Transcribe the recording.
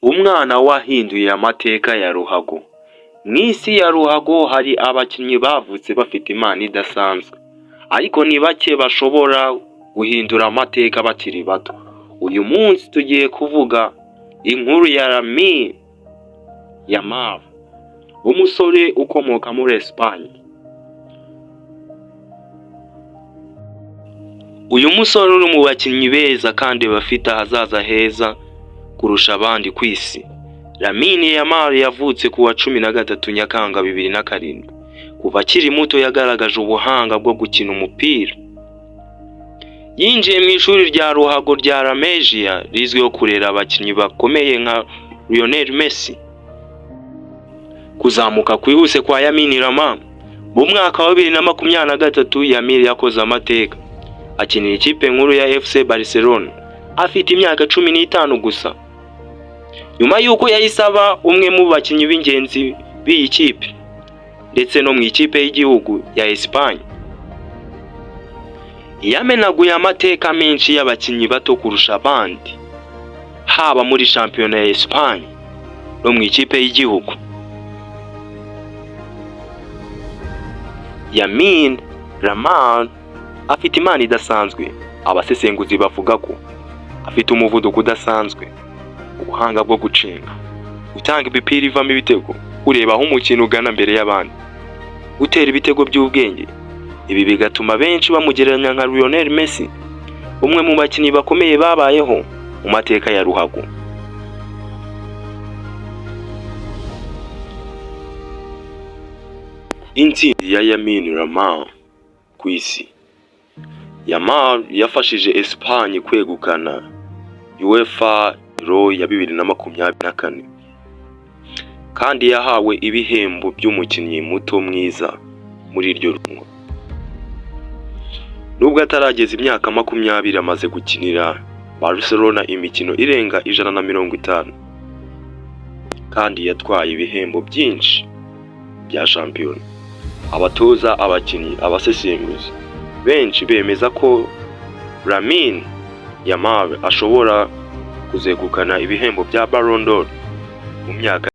Umwana wahinduye amateka ya ruhago. Mu isi ya ruhago hari abakinnyi bavutse bafite impano idasanzwe, ariko ni bake bashobora guhindura amateka bakiri bato. Uyu munsi tugiye kuvuga inkuru ya Lamine Yamal, umusore ukomoka muri Espagne. Uyu musore uri mu bakinnyi beza kandi bafite ahazaza heza kurusha abandi ku isi. Lamine Yamal yavutse ku wa 13 Nyakanga 2007. Kuva akiri muto yagaragaje ubuhanga bwo gukina umupira. Yinjiye mu ishuri rya ruhago rya La Masia rizwiho kurera abakinnyi bakomeye nka Lionel Messi. Kuzamuka kwihuse kwa Lamine Yamal mu mwaka wa 2023, Yamal yakoze amateka akinira ikipe nkuru ya FC Barcelona afite imyaka 15 gusa. Nyuma yuko yayisaba umwe mu bakinnyi b'ingenzi b'iyi kipe ndetse no mu ikipe y'igihugu ya Espagne, yamenaguye amateka menshi y'abakinnyi bato kurusha abandi, haba muri shampiyona ya Espagne no mu ikipe y'igihugu. Lamine Yamal afite impano idasanzwe. Abasesenguzi bavuga ko afite umuvuduko udasanzwe, ubuhanga bwo gucenga, gutanga imipira ivamo ibitego, ureba aho umukino ugana mbere y'abandi, gutera ibitego by'ubwenge. Ibi bigatuma benshi bamugereranya nka Lionel Messi, umwe mu bakinnyi bakomeye babayeho mu mateka ya ruhago. Intsinzi ya Lamine Yamal ku isi. Yamal yafashije Espagne kwegukana UEFA Euro ya 2024 kandi yahawe ibihembo by'umukinnyi muto mwiza muri iryo rushanwa. Nubwo atarageza imyaka 20 amaze gukinira Barcelona imikino irenga 150, kandi yatwaye ibihembo byinshi bya shampiyona. Abatoza, abakinnyi, abasesenguzi benshi bemeza ko Lamine Yamal ashobora kuzegukana ibihembo bya Ballon d'Or mu myaka